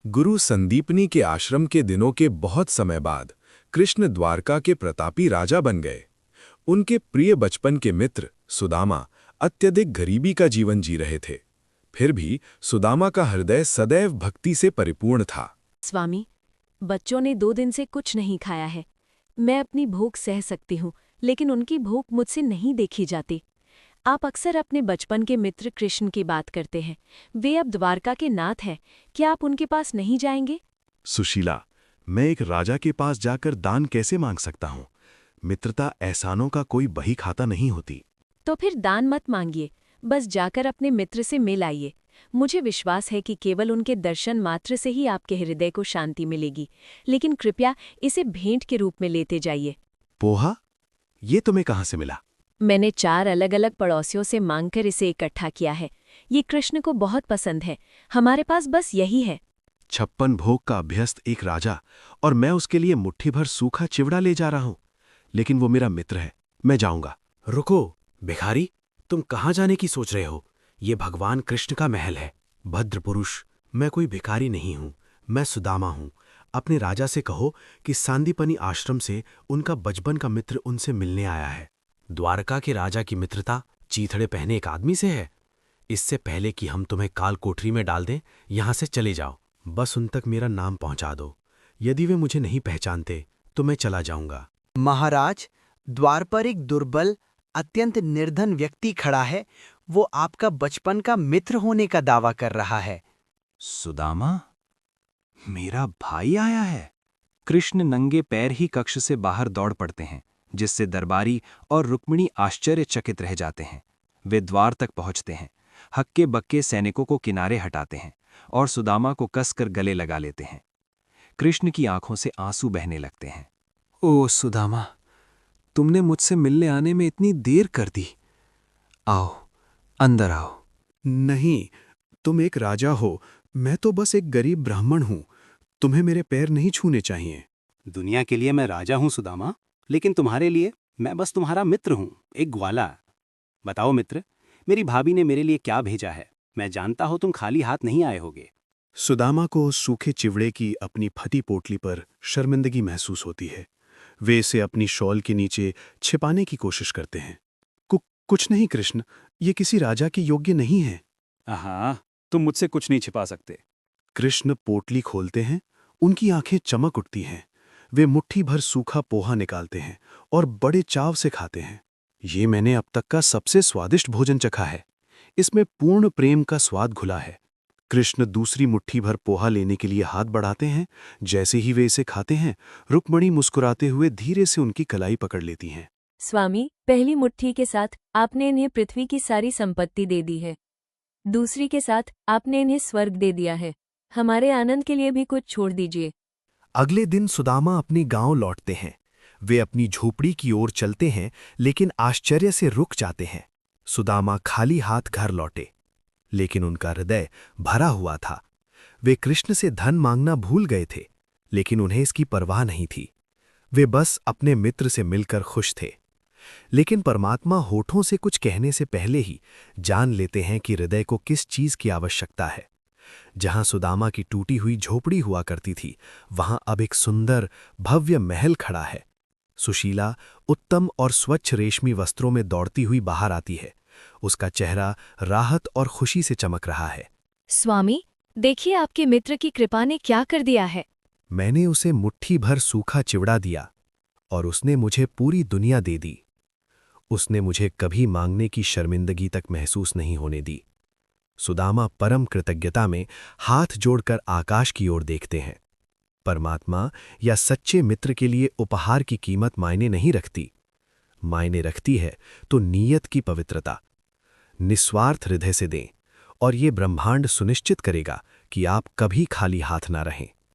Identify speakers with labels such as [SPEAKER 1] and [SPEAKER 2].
[SPEAKER 1] गुरु संदीपनी के आश्रम के दिनों के बहुत समय बाद कृष्ण द्वारका के प्रतापी राजा बन गए। उनके प्रिय बचपन के मित्र सुदामा अत्यधिक गरीबी का जीवन जी रहे थे। फिर भी सुदामा का हृदय सदैव भक्ति से परिपूर्ण था।
[SPEAKER 2] स्वामी, बच्चों ने 2 दिन से कुछ नहीं खाया है। मैं अपनी भूख सह सकती हूँ, लेकिन उनकी भूख मुझसे नहीं देखी जाती। आप अक्सर अपने बचपन के मित्र कृष्ण की बात करते हैं। वे अब द्वारका के नाथ हैं। क्या आप उनके पास नहीं जाएंगे?
[SPEAKER 3] सुशीला, मैं एक राजा के पास जाकर दान कैसे मांग सकता हूँ? मित्रता एहसानों का कोई बही खाता नहीं होती।
[SPEAKER 2] तो फिर दान मत मांगिए, बस जाकर अपने मित्र से मिल आइए। मुझे विश्वास है कि केवल उनके दर्शन मात्र से ही आपके हृदय को शांति मिलेगी, लेकिन कृपया इसे भेंट के रूप में लेते जाइए।
[SPEAKER 3] पोहा? ये तुम्हें कहाँ से मिला?
[SPEAKER 2] मैंने 4 अलग अलग पड़ोसियों से मांगकर इसे इकट्ठा किया है। ये कृष्ण को बहुत पसंद है। हमारे पास बस यही है।
[SPEAKER 3] 56 भोग का अभ्यस्त एक राजा, और मैं उसके लिए मुट्ठी भर सूखा चिवड़ा ले जा रहा हूँ। लेकिन वो मेरा मित्र है, मैं जाऊंगा।
[SPEAKER 4] रुको भिखारी, तुम कहाँ जाने की सोच रहे हो? ये भगवान कृष्ण का महल है। भद्र पुरुष, मैं कोई भिखारी नहीं हूँ, मैं सुदामा हूँ। अपने राजा से कहो कि सांदीपनी आश्रम से उनका बचपन का मित्र उनसे मिलने आया है। द्वारका के राजा की मित्रता चीथड़े पहने एक आदमी से है। इससे पहले कि हम तुम्हें काल कोठरी में डाल दें, यहां से चले जाओ। बस उन तक मेरा नाम पहुंचा दो। यदि वे मुझे नहीं पहचानते तो मैं चला जाऊंगा।
[SPEAKER 5] महाराज, द्वार पर एक दुर्बल, अत्यंत निर्धन व्यक्ति खड़ा है। वो आपका बचपन का मित्र होने का दावा कर रहा है।
[SPEAKER 6] सुदामा, मेरा भाई आया है। कृष्ण नंगे पैर ही कक्ष से बाहर दौड़ पड़ते हैं, जिससे दरबारी और रुक्मिणी आश्चर्यचकित रह जाते हैं। वे द्वार तक पहुंचते हैं, हक्के बक्के सैनिकों को किनारे हटाते हैं और सुदामा को कसकर गले लगा लेते हैं। कृष्ण की आंखों से आंसू बहने लगते हैं।
[SPEAKER 7] ओ सुदामा, तुमने मुझसे मिलने आने में इतनी देर कर दी। आओ, अंदर आओ।
[SPEAKER 3] नहीं, तुम एक राजा हो, मैं तो बस एक गरीब ब्राह्मण हूँ। तुम्हें मेरे पैर नहीं छूने चाहिए।
[SPEAKER 4] दुनिया के लिए मैं राजा हूं सुदामा, लेकिन तुम्हारे लिए मैं बस तुम्हारा मित्र हूं, एक ग्वाला। बताओ मित्र, मेरी भाभी ने मेरे लिए क्या भेजा है? मैं जानता हूं तुम खाली हाथ नहीं आए होगे।
[SPEAKER 3] सुदामा को सूखे चिवड़े की अपनी फटी पोटली पर शर्मिंदगी महसूस होती है। वे इसे अपनी शॉल के नीचे छिपाने की कोशिश करते हैं। कुछ नहीं कृष्ण, ये किसी राजा के योग्य नहीं है।
[SPEAKER 8] हाँ, तुम मुझसे कुछ नहीं छिपा सकते।
[SPEAKER 3] कृष्ण पोटली खोलते हैं, उनकी आंखें चमक उठती हैं। वे मुट्ठी भर सूखा पोहा निकालते हैं और बड़े चाव से खाते हैं। ये मैंने अब तक का सबसे स्वादिष्ट भोजन चखा है। इसमें पूर्ण प्रेम का स्वाद घुला है। कृष्ण दूसरी मुट्ठी भर पोहा लेने के लिए हाथ बढ़ाते हैं। जैसे ही वे इसे खाते हैं, रुक्मिणी मुस्कुराते हुए धीरे से उनकी कलाई पकड़ लेती हैं।
[SPEAKER 2] स्वामी, पहली मुट्ठी के साथ आपने इन्हें पृथ्वी की सारी संपत्ति दे दी है। दूसरी के साथ आपने इन्हें स्वर्ग दे दिया है। हमारे आनंद के लिए भी कुछ छोड़ दीजिए।
[SPEAKER 9] अगले दिन सुदामा अपनी गांव लौटते हैं। वे अपनी झोपड़ी की ओर चलते हैं, लेकिन आश्चर्य से रुक जाते हैं। सुदामा खाली हाथ घर लौटे, लेकिन उनका हृदय भरा हुआ था। वे कृष्ण से धन मांगना भूल गए थे, लेकिन उन्हें इसकी परवाह नहीं थी। वे बस अपने मित्र से मिलकर खुश थे। लेकिन परमात्मा होठों से कुछ कहने से पहले ही जान लेते हैं कि हृदय को किस चीज की आवश्यकता है। जहां सुदामा की टूटी हुई झोपड़ी हुआ करती थी, वहां अब एक सुंदर भव्य महल खड़ा है। सुशीला उत्तम और स्वच्छ रेशमी वस्त्रों में दौड़ती हुई बाहर आती है। उसका चेहरा राहत और खुशी से चमक रहा है।
[SPEAKER 2] स्वामी, देखिए आपके मित्र की कृपा ने क्या कर दिया है।
[SPEAKER 9] मैंने उसे मुट्ठी भर सूखा चिवड़ा दिया और उसने मुझे पूरी दुनिया दे दी। उसने मुझे कभी मांगने की शर्मिंदगी तक महसूस नहीं होने दी। सुदामा परम कृतज्ञता में हाथ जोड़कर आकाश की ओर देखते हैं। परमात्मा या सच्चे मित्र के लिए उपहार की कीमत मायने नहीं रखती। मायने रखती है तो नीयत की पवित्रता। निस्वार्थ हृदय से दें और ये ब्रह्मांड सुनिश्चित करेगा कि आप कभी खाली हाथ ना रहें।